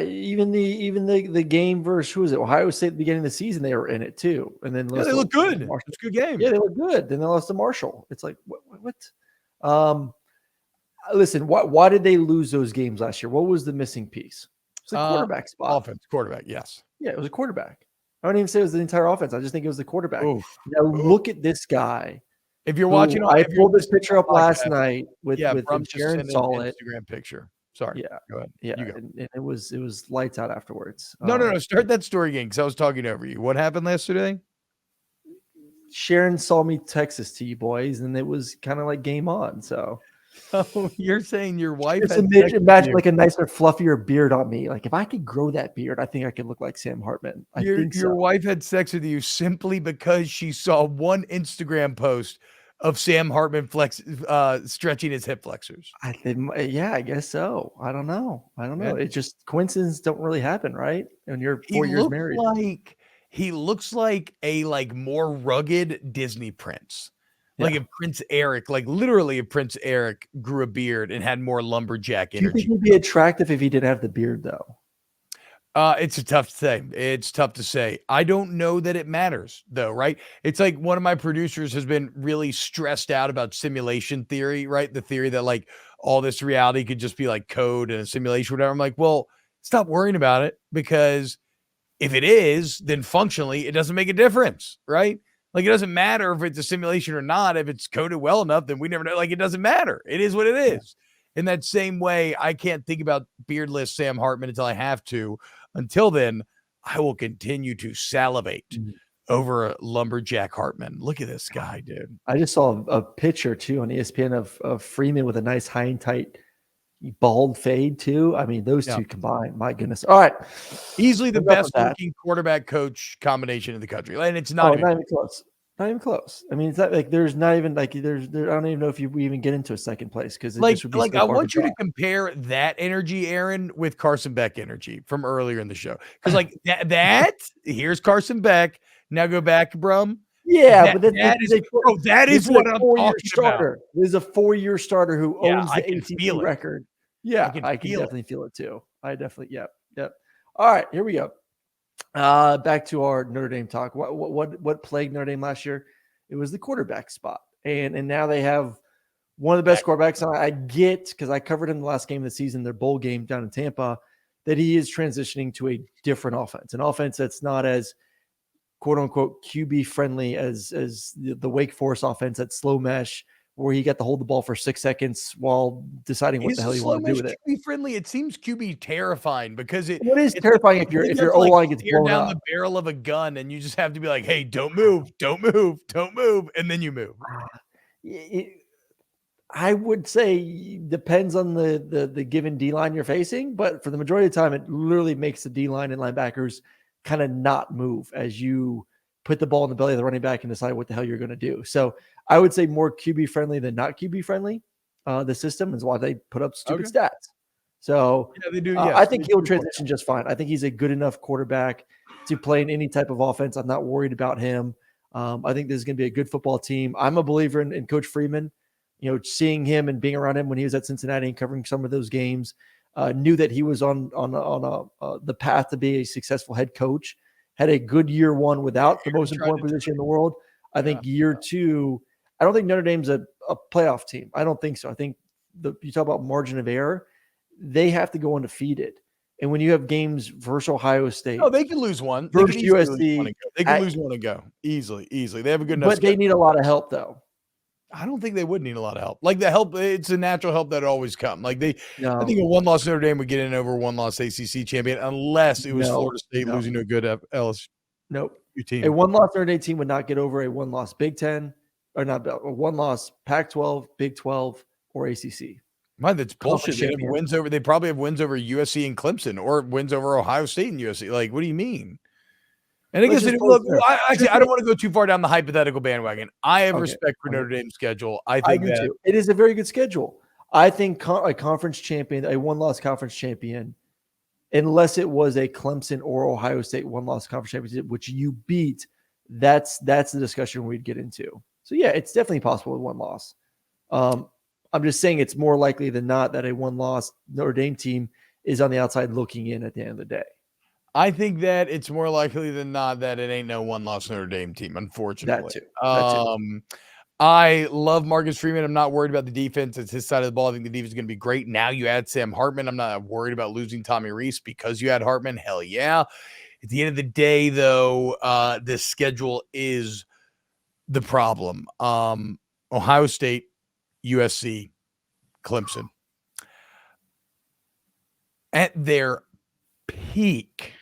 B: even the game versus who was it? Ohio State at the beginning of the season, they were in it too, and then
A: they look good. It's a good game.
B: Yeah, they look good. Then they lost to Marshall. It's like what? Listen, why did they lose those games last year? What was the missing piece? It's the quarterback spot.
A: Offense, quarterback. Yes.
B: Yeah, it was a quarterback. I don't even say it was the entire offense. I just think it was the quarterback. Now look at this guy.
A: If you're watching,
B: I pulled this picture up last night with Sharon saw it.
A: Instagram picture. Sorry.
B: Yeah.
A: Go ahead.
B: Yeah. And it was lights out afterwards.
A: No. Start that story again because I was talking over you. What happened yesterday?
B: Sharon saw me text this to you boys, and it was kind of like game on. So
A: Oh, you're saying your wife
B: Just
A: had sex with
B: imagine
A: you.
B: like a nicer, fluffier beard on me. Like if I could grow that beard, I think I could look like Sam Hartman. I think
A: Your
B: so.
A: wife had sex with you simply because she saw one Instagram post of Sam Hartman stretching his hip flexors.
B: I think, yeah, I guess so. I don't know.
A: Yeah.
B: It just coincidences don't really happen, right? When you're
A: He
B: 4 years
A: looks
B: married.
A: like he looks like a more rugged Disney prince. Like
B: Yeah.
A: if Prince Eric, like literally if Prince Eric grew a beard and had more lumberjack
B: Do you think
A: energy.
B: he'd be attractive if he didn't have the beard, though?
A: It's a tough thing. It's tough to say. I don't know that it matters though, right? It's like one of my producers has been really stressed out about simulation theory, right? The theory that like all this reality could just be like code and a simulation, whatever. I'm like, well, stop worrying about it because if it is, then functionally it doesn't make a difference, right? Like it doesn't matter if it's a simulation or not. If it's coded well enough, then we never know. Like it doesn't matter. It is what it is. In that same way, I can't think about beardless Sam Hartman until I have to. Until then, I will continue to salivate over a lumberjack Hartman. Look at this guy, dude.
B: I just saw a picture too on ESPN of Freeman with a nice high and tight bald fade too. I mean, those two combined, my goodness. All right.
A: Easily the best looking quarterback coach combination in the country. And it's not
B: even close. Not even close. I mean, it's not like there's not even like there's I don't even know if we even get into a second place because it just would be
A: I want you to compare that energy, Aaron, with Carson Beck energy from earlier in the show. Because like that here's Carson Beck. Now go back, Brum.
B: Yeah, but
A: that is what I'm talking about.
B: There's a 4-year starter who owns the ACC record. Yeah, I can definitely feel it too. I definitely, yep. All right, here we go. Back to our Notre Dame talk. What plagued Notre Dame last year? It was the quarterback spot, and now they have one of the best quarterbacks. And I get because I covered him the last game of the season, their bowl game down in Tampa, that he is transitioning to a different offense, an offense that's not as quote unquote QB friendly as the Wake Forest offense, that slow mesh where he got to hold the ball for 6 seconds while deciding what the hell you want to do with it.
A: QB friendly. It seems QB terrifying because
B: what is terrifying if your O line gets blown
A: down
B: up
A: the barrel of a gun and you just have to be like, hey, don't move, and then you move.
B: I would say depends on the given D line you're facing, but for the majority of the time, it literally makes the D line and linebackers kind of not move as you put the ball in the belly of the running back and decide what the hell you're going to do. So I would say more QB friendly than not QB friendly. The system is why they put up stupid stats. So
A: they do.
B: I think he'll transition just fine. I think he's a good enough quarterback to play in any type of offense. I'm not worried about him. I think this is going to be a good football team. I'm a believer in Coach Freeman. You know, seeing him and being around him when he was at Cincinnati and covering some of those games, knew that he was on the path to be a successful head coach. Had a good year one without the most important position in the world. I think year two, I don't think Notre Dame's a playoff team. I don't think so. I think you talk about margin of error, they have to go undefeated. And when you have games versus Ohio State,
A: they can lose one.
B: Versus USC,
A: they can lose one and go easily. They have a good enough.
B: But they need a lot of help, though.
A: I don't think they would need a lot of help. Like the help, it's a natural help that always come. Like I think a one-loss Notre Dame would get in over a one-loss ACC champion unless it was Florida State losing to a good LSU team.
B: A one-loss Notre Dame team would not get over a one-loss Big Ten or not a one-loss Pac-12, Big 12, or ACC.
A: Man, that's bullshit. They probably have wins over USC and Clemson, or wins over Ohio State and USC. Like, what do you mean? And I guess I don't want to go too far down the hypothetical bandwagon. I have respect for Notre Dame's schedule. I think
B: do too. It is a very good schedule. I think a conference champion, a one-loss conference champion, unless it was a Clemson or Ohio State one-loss conference championship, which you beat, that's the discussion we'd get into. So yeah, it's definitely possible with one loss. I'm just saying it's more likely than not that a one-loss Notre Dame team is on the outside looking in at the end of the day.
A: I think that it's more likely than not that it ain't no one-loss Notre Dame team, unfortunately.
B: That too.
A: I love Marcus Freeman. I'm not worried about the defense. It's his side of the ball. I think the defense is going to be great. Now you add Sam Hartman. I'm not worried about losing Tommy Rees because you had Hartman. Hell yeah. At the end of the day, though, this schedule is the problem. Ohio State, USC, Clemson. At their peak,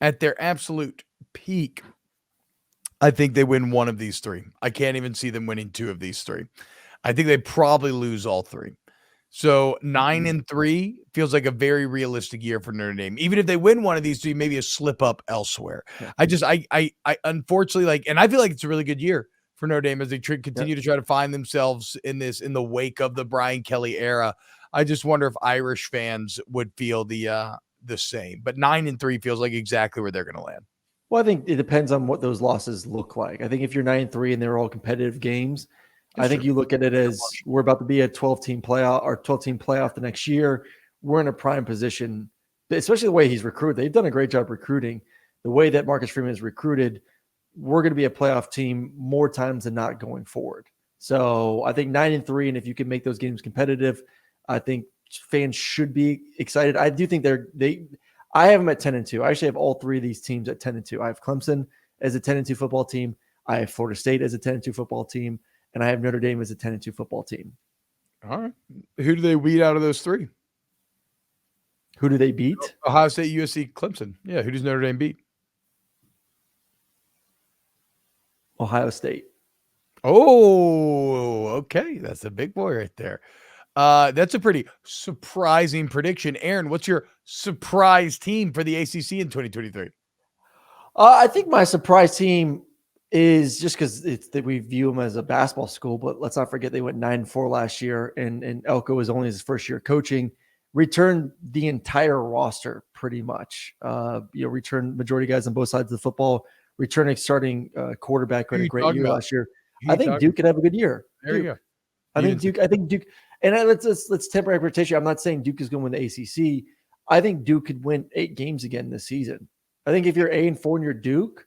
A: at their absolute peak, I think they win one of these three. I can't even see them winning two of these three. I think they probably lose all three. So 9-3 feels like a very realistic year for Notre Dame. Even if they win one of these three, maybe a slip up elsewhere.
B: Yeah.
A: I unfortunately and I feel like it's a really good year for Notre Dame as they continue to try to find themselves in the wake of the Brian Kelly era. I just wonder if Irish fans would feel the same. But 9-3 feels like exactly where they're going to land.
B: Well, I think it depends on what those losses look like. I think if you're 9-3 and they're all competitive games, I think you look at it as we're about to be a 12-team playoff the next year. We're in a prime position, especially the way he's recruited. They've done a great job recruiting. The way that Marcus Freeman is recruited, we're going to be a playoff team more times than not going forward. So I think 9-3, and if you can make those games competitive, I think fans should be excited. I do think I have them at 10-2. I actually have all three of these teams at 10-2. I have Clemson as a 10-2 football team. I have Florida State as a 10-2 football team. And I have Notre Dame as a 10-2 football team.
A: All right. Who do they weed out of those three?
B: Who do they beat?
A: Ohio State, USC, Clemson. Yeah, who does Notre Dame beat?
B: Ohio State.
A: Oh, okay. That's a big boy right there. That's a pretty surprising prediction. Aaron, what's your surprise team for the ACC in 2023?
B: I think my surprise team is just because it's that we view them as a basketball school, but let's not forget they went 9-4 last year, and Elko was only his first year coaching. Returned the entire roster pretty much. Returned majority guys on both sides of the football. Returning starting quarterback who had a great year last year. I think Duke could have a good year.
A: There you go.
B: I think Duke. And let's temper expectation. I'm not saying Duke is going to win the ACC. I think Duke could win 8 games again this season. I think if you're 8-4 and you're Duke,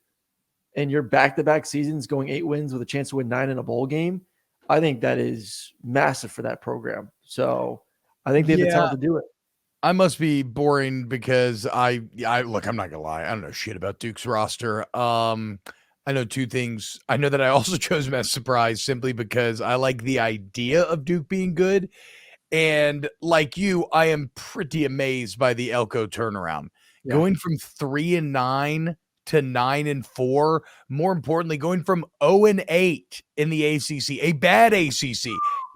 B: and your back-to-back seasons going 8 wins with a chance to win 9 in a bowl game, I think that is massive for that program. So I think they have the talent to do it.
A: I must be boring because I look, I'm not gonna lie. I don't know shit about Duke's roster. I know 2 things. I know that I also chose them as surprise simply because I like the idea of Duke being good. And like you, I am pretty amazed by the Elko turnaround. Yeah. Going from 3-9 to 9-4. More importantly, going from 0-8 in the ACC, a bad ACC.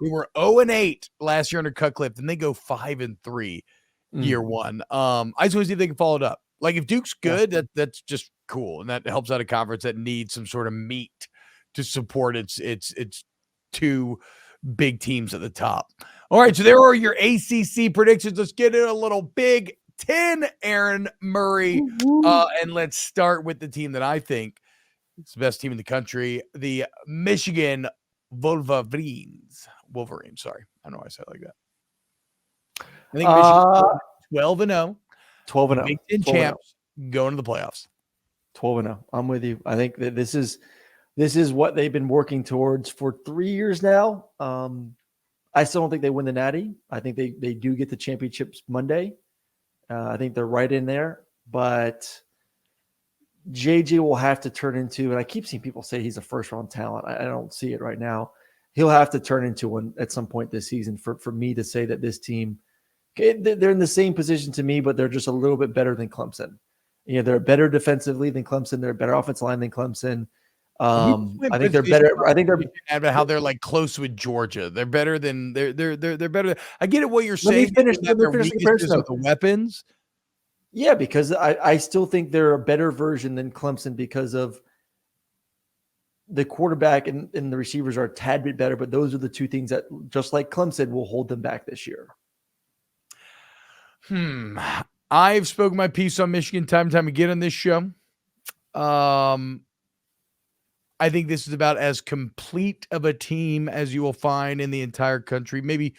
A: They were 0-8 last year under Cutcliffe, then they go 5-3 year one. I just want to see if they can follow it up. Like if Duke's good, that's just cool, and that helps out a conference that needs some sort of meat to support its 2 big teams at the top. All right, so there are your ACC predictions. Let's get in a little Big 10, Aaron Murray. And let's start with the team that I think is the best team in the country, the Michigan Wolverines. Sorry. I don't know why I said it like that. I think Michigan 12-0.
B: 12-0.
A: Big Ten champs going to the playoffs.
B: 12-0. I'm with you. I think that this is what they've been working towards for 3 years now. I still don't think they win the Natty. I think they do get the championships Monday. I think they're right in there, but JJ will have to turn into, and I keep seeing people say he's a first-round talent. I don't see it right now. He'll have to turn into one at some point this season for me to say that this team, they're in the same position to me, but they're just a little bit better than Clemson. They're better defensively than Clemson. They're a better offensive line than Clemson. I think they're better. I think they're
A: about how they're like close with Georgia. They're better than they're better. I get it. What you're saying. Let me finish the weapons.
B: Yeah, because I still think they're a better version than Clemson because of the quarterback and the receivers are a tad bit better. But those are the 2 things that, just like Clemson, will hold them back this year.
A: I've spoken my piece on Michigan time and time again on this show. I think this is about as complete of a team as you will find in the entire country. Maybe,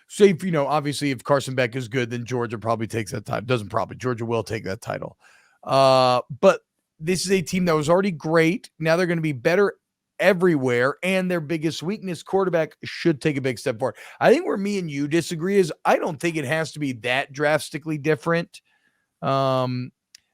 A: say, obviously if Carson Beck is good, then Georgia probably takes that title. Georgia will take that title. But this is a team that was already great. Now they're going to be better everywhere, and their biggest weakness, quarterback, should take a big step forward. I think where me and you disagree is I don't think it has to be that drastically different.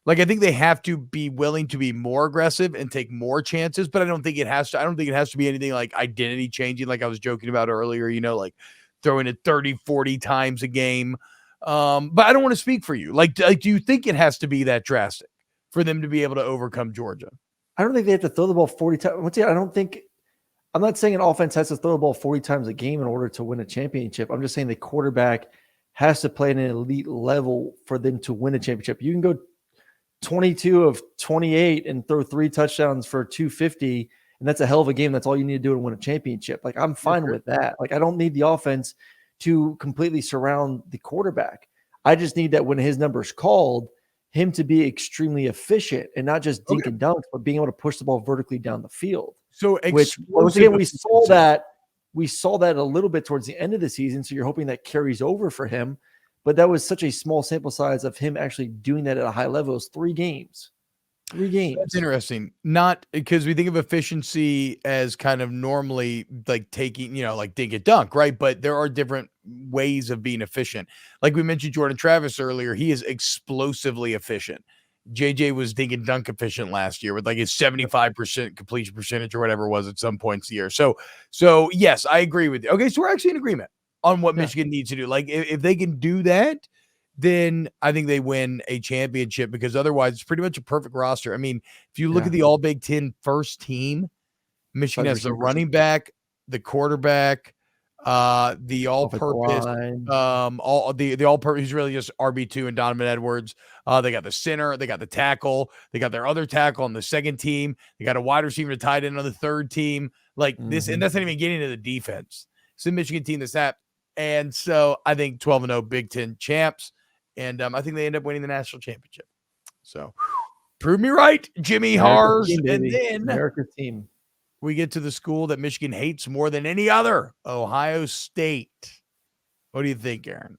A: Like I think they have to be willing to be more aggressive and take more chances, but I don't think it has to be anything like identity changing, like I was joking about earlier, like throwing it 30, 40 times a game. But I don't want to speak for you. Like, do you think it has to be that drastic for them to be able to overcome Georgia?
B: I don't think they have to throw the ball 40 times. I don't think I'm not saying an offense has to throw the ball 40 times a game in order to win a championship. I'm just saying the quarterback has to play at an elite level for them to win a championship. You can go 22 of 28 and throw 3 touchdowns for 250, and that's a hell of a game. That's all you need to do to win a championship. Like, I'm fine with that. Like, I don't need the offense to completely surround the quarterback. I just need that when his number's called, him to be extremely efficient and not just dink and dunk, but being able to push the ball vertically down the field.
A: So,
B: which once again, we saw that a little bit towards the end of the season. So you're hoping that carries over for him, but that was such a small sample size of him actually doing that at a high level. It was 3 games. 3 games.
A: That's interesting. Not because we think of efficiency as kind of normally like taking, like dink and dunk, right? But there are different ways of being efficient. Like we mentioned Jordan Travis earlier, he is explosively efficient. JJ was dink and dunk efficient last year with like his 75% completion percentage or whatever it was at some points of the year. So yes, I agree with you. Okay, so we're actually in agreement on what Michigan needs to do. Like if they can do that, then I think they win a championship, because otherwise it's pretty much a perfect roster. I mean, if you look at the All Big Ten first team, Michigan has the running back, the quarterback, the all-purpose, the all-purpose. He's really just RB2 and Donovan Edwards. They got the center, they got the tackle, they got their other tackle on the second team, they got a wide receiver tight end on the third team. Like this, and that's not even getting to the defense. It's the Michigan team that's that, and so I think 12-0 Big Ten champs. And I think they end up winning the national championship. So prove me right, Jimmy Hars. And then
B: America's team.
A: We get to the school that Michigan hates more than any other, Ohio State. What do you think, Aaron?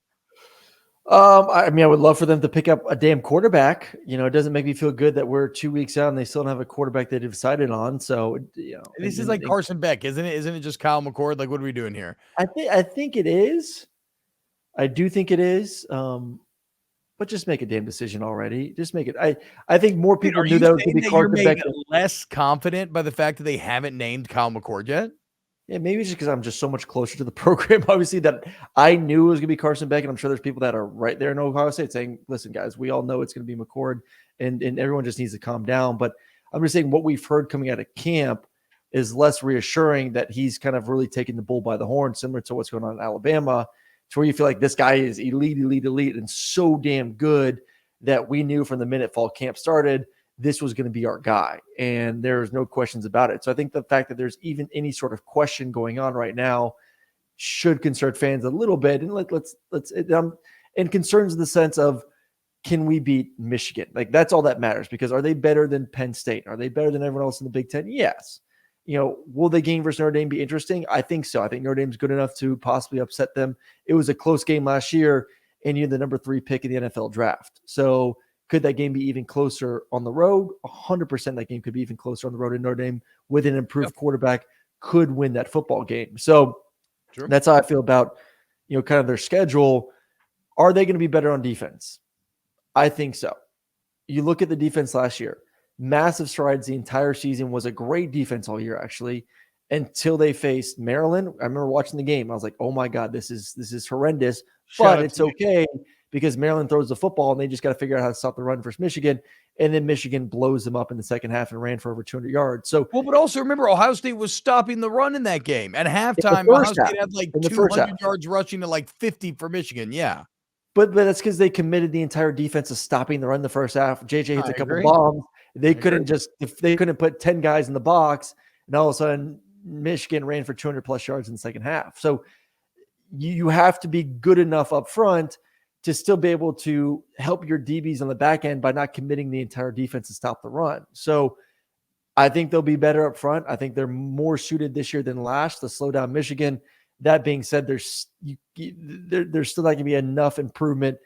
B: I mean, I would love for them to pick up a damn quarterback. It doesn't make me feel good that we're 2 weeks out and they still don't have a quarterback they've decided on. So,
A: this is like Carson Beck, isn't it? Isn't it just Kyle McCord? Like, what are we doing here?
B: I think it is. I do think it is. But just make a damn decision already. Just make it. I think more people knew that was going to be Carson Beck.
A: Less confident by the fact that they haven't named Kyle McCord yet?
B: Yeah, maybe just because I'm just so much closer to the program, obviously, that I knew it was going to be Carson Beck. And I'm sure there's people that are right there in Ohio State saying, listen, guys, we all know it's going to be McCord, and everyone just needs to calm down. But I'm just saying what we've heard coming out of camp is less reassuring, that he's kind of really taking the bull by the horn, similar to what's going on in Alabama, to where you feel like this guy is elite, and so damn good that we knew from the minute fall camp started, this was going to be our guy. And there's no questions about it. So I think the fact that there's even any sort of question going on right now should concern fans a little bit. And let's and concerns in the sense of, can we beat Michigan? Like, that's all that matters, because are they better than Penn State? Are they better than everyone else in the Big Ten? Yes. Will the game versus Notre Dame be interesting? I think so. I think Notre Dame's good enough to possibly upset them. It was a close game last year, and you're the number 3 pick in the NFL draft. So could that game be even closer on the road? 100% that game could be even closer on the road, and Notre Dame, with an improved quarterback, could win that football game. So that's how I feel about, kind of their schedule. Are they going to be better on defense? I think so. You look at the defense last year. Massive strides the entire season, was a great defense all year, actually, until they faced Maryland. I remember watching the game. I was like, oh my God, this is horrendous, but it's okay, because Maryland throws the football and they just got to figure out how to stop the run versus Michigan. And then Michigan blows them up in the second half and ran for over 200 yards. So,
A: but also remember, Ohio State was stopping the run in that game. At halftime, Ohio State had like 200 yards rushing to like 50 for Michigan. Yeah.
B: But that's because they committed the entire defense to stopping the run the first half. JJ hits a couple bombs. They couldn't put 10 guys in the box, and all of a sudden Michigan ran for 200 plus yards in the second half. So you have to be good enough up front to still be able to help your DBs on the back end by not committing the entire defense to stop the run. So I think they'll be better up front. I think they're more suited this year than last to slow down Michigan. That being said, there's still not going to be enough improvement,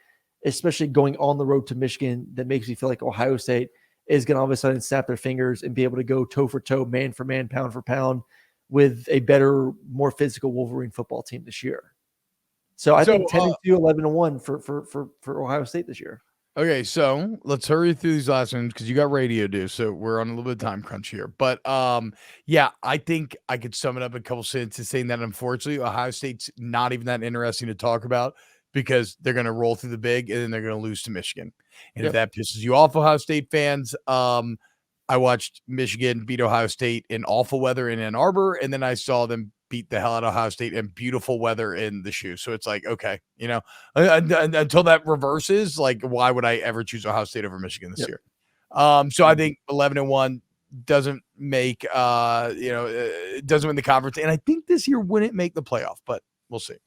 B: especially going on the road to Michigan, that makes me feel like Ohio State is going to all of a sudden snap their fingers and be able to go toe for toe, man for man, pound for pound with a better, more physical Wolverine football team this year. So I think 10-2, 11-1 for Ohio State this year.
A: Okay, so let's hurry through these last ones because you got radio due, so we're on a little bit of time crunch here. But yeah, I think I could sum it up in a couple sentences saying that unfortunately Ohio State's not even that interesting to talk about, because they're going to roll through the big and then they're going to lose to Michigan. And if that pisses you off, Ohio State fans, I I watched Michigan beat Ohio State in awful weather in Ann Arbor, and then I saw them beat the hell out of Ohio State in beautiful weather in the shoe. So it's like, okay, until that reverses, like, why would I ever choose Ohio State over Michigan this year? So I think 11-1 doesn't make, it doesn't win the conference. And I think this year wouldn't make the playoff, but we'll see.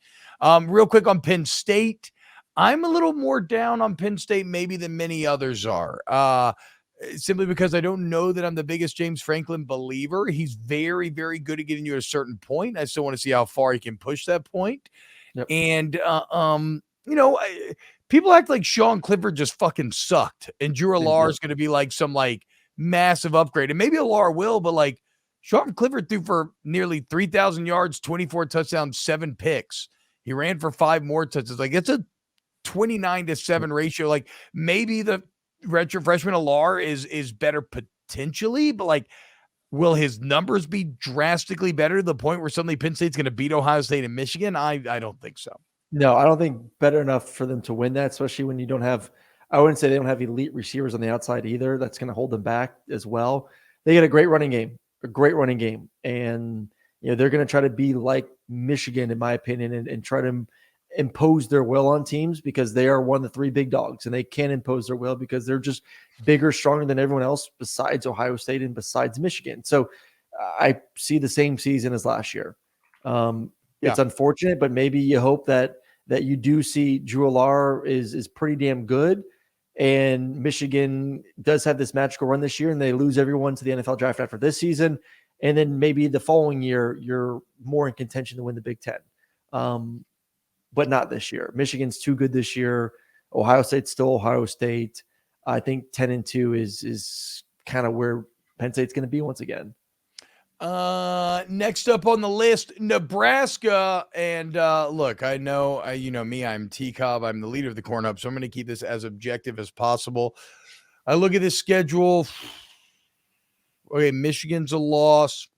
A: Real quick on Penn State. I'm a little more down on Penn State maybe than many others are. Simply because I don't know that I'm the biggest James Franklin believer. He's very, very good at getting you at a certain point. I still want to see how far he can push that point. Yep. And, people act like Sean Clifford just fucking sucked. And Drew Allar is going to be like some like massive upgrade. And maybe Allar will, but like Sean Clifford threw for nearly 3,000 yards, 24 touchdowns, 7 picks. He ran for 5 more touchdowns. Like it's a 29-7 ratio. Like maybe the retro freshman Allar is better potentially, but like, will his numbers be drastically better to the point where suddenly Penn State's going to beat Ohio State and Michigan? I don't think so.
B: No, I don't think better enough for them to win that, especially when you don't have, I wouldn't say they don't have elite receivers on the outside either. That's going to hold them back as well. They get a great running game. And, they're going to try to be like Michigan, in my opinion, and try to impose their will on teams because they are one of the 3 big dogs and they can impose their will because they're just bigger, stronger than everyone else besides Ohio State and besides Michigan. So I see the same season as last year. It's unfortunate, but maybe you hope that you do see Drew Allar is pretty damn good. And Michigan does have this magical run this year and they lose everyone to the NFL draft after this season. And then maybe the following year, you're more in contention to win the Big Ten. But not this year. Michigan's too good this year. Ohio State's still Ohio State. I think 10-2 is kind of where Penn State's going to be once again.
A: Next up on the list, Nebraska. And look, I know, me, I'm T-Cobb. I'm the leader of the Corn Hub, so I'm going to keep this as objective as possible. I look at this schedule. Okay, Michigan's a loss.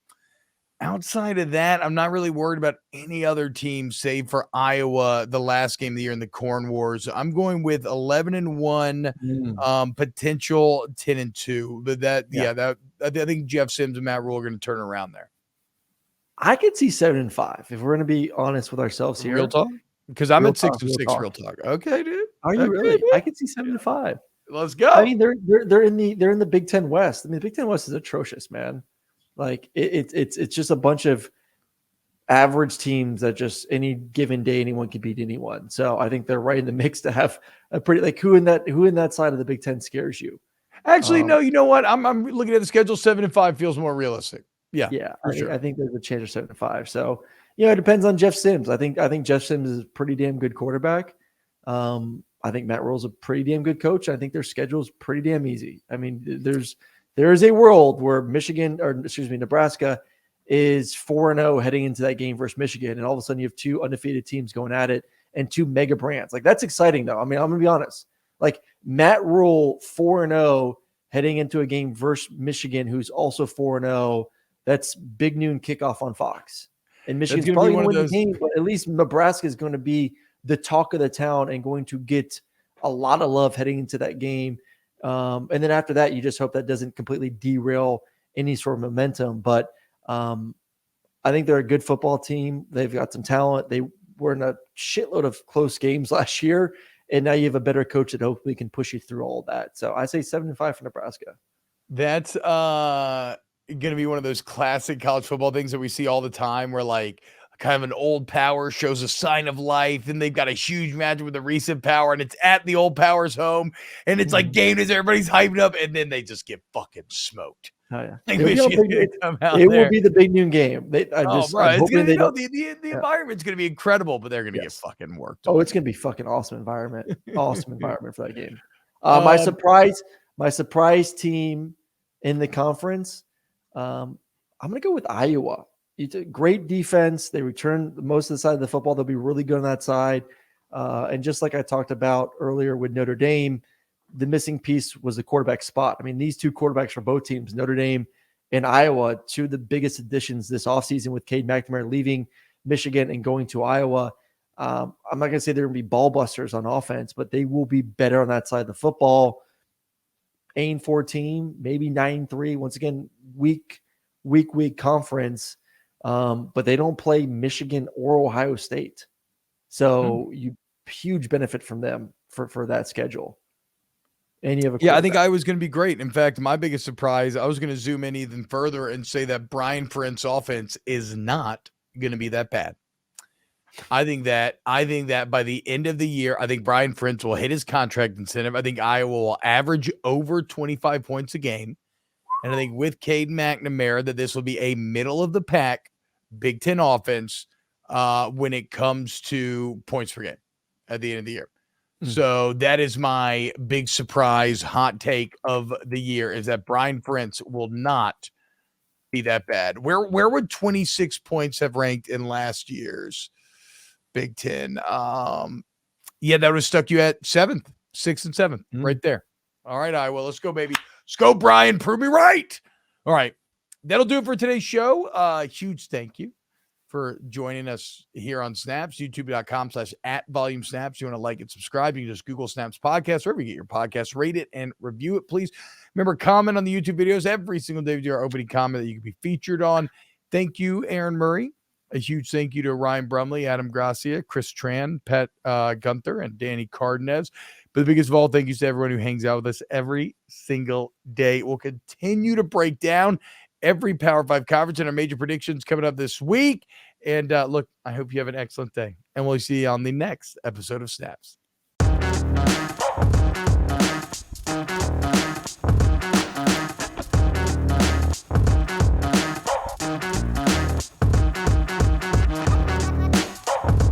A: Outside of that, I'm not really worried about any other team save for Iowa, the last game of the year in the Corn Wars. I'm going with 11-1, potential 10-2. But I think Jeff Sims and Matt Rhule are going to turn around there.
B: I could see 7-5 if we're going to be honest with ourselves here.
A: Real talk? Because I'm at 6-6 real talk. Okay, dude.
B: Are you really? Dude. I could see 7-5.
A: Let's go.
B: I mean, they're in the Big Ten West. I mean, the Big Ten West is atrocious, man. Like it's just a bunch of average teams that just any given day anyone can beat anyone. So I think they're right in the mix to have a pretty like who in that side of the Big Ten scares you.
A: Actually, no. You know what? I'm looking at the schedule. 7-5 feels more realistic. Yeah,
B: sure. I think there's a chance of 7-5. So it depends on Jeff Sims. I think Jeff Sims is a pretty damn good quarterback. I think Matt Rhule's a pretty damn good coach. I think their schedule is pretty damn easy. I mean, there is a world where Nebraska is 4-0 heading into that game versus Michigan, and all of a sudden you have 2 undefeated teams going at it and 2 mega brands. Like that's exciting, though. I mean, I'm gonna be honest. Like Matt Rhule 4-0 heading into a game versus Michigan, who's also 4-0. That's big noon kickoff on Fox, and Michigan's probably going to win the game, but at least Nebraska is going to be the talk of the town and going to get a lot of love heading into that game. And then after that, you just hope that doesn't completely derail any sort of momentum. But I think they're a good football team. They've got some talent. They were in a shitload of close games last year. And now you have a better coach that hopefully can push you through all of that. So I say 7-5 for Nebraska.
A: That's going to be one of those classic college football things that we see all the time where like kind of an old power shows a sign of life, and they've got a huge match with a recent power, and it's at the old power's home, and it's like game days, everybody's hyping up, and then they just get fucking smoked.
B: Oh yeah,
A: Like
B: it will be the big noon game. The
A: environment's going to be incredible, but they're going to get fucking worked.
B: Oh, it's going to be fucking awesome environment. Awesome environment for that game. My surprise team in the conference. I'm going to go with Iowa. It's a great defense. They return most of the side of the football. They'll be really good on that side. And just like I talked about earlier with Notre Dame, the missing piece was the quarterback spot. I mean, these 2 quarterbacks for both teams, Notre Dame and Iowa, 2 of the biggest additions this offseason with Cade McNamara leaving Michigan and going to Iowa. I'm not going to say they're going to be ball busters on offense, but they will be better on that side of the football. 8-4 team, maybe 9-3. Once again, weak conference, but they don't play Michigan or Ohio State. So you huge benefit from them for that schedule. And you have
A: I think I was going to be great. In fact, my biggest surprise, I was going to zoom in even further and say that Brian Prince's offense is not going to be that bad. I think that by the end of the year, I think Brian Prince will hit his contract incentive. I think Iowa will average over 25 points a game. And I think with Cade McNamara that this will be a middle of the pack Big Ten offense when it comes to points per game at the end of the year. So that is my big surprise hot take of the year, is that Brian Prince will not be that bad. Where would 26 points have ranked in last year's Big Ten? That would have stuck you at 7th, 6th, and 7th right there. All right, Iowa, let's go, baby. Let's go, Brian. Prove me right. All right. That'll do it for today's show. Huge thank you for joining us here on Snaps, youtube.com/@volumesnaps. You want to like and subscribe, you can just Google Snaps Podcast, wherever you get your podcast, rate it and review it, please. Remember, comment on the YouTube videos every single day with your opening comment that you can be featured on. Thank you, Aaron Murray. A huge thank you to Ryan Brumley, Adam Gracia, Chris Tran, Pat Gunther, and Danny Cardenas. But the biggest of all, thank you to everyone who hangs out with us every single day. We'll continue to break down every Power 5 conference and our major predictions coming up this week. And look, I hope you have an excellent day. And we'll see you on the next episode of Snaps.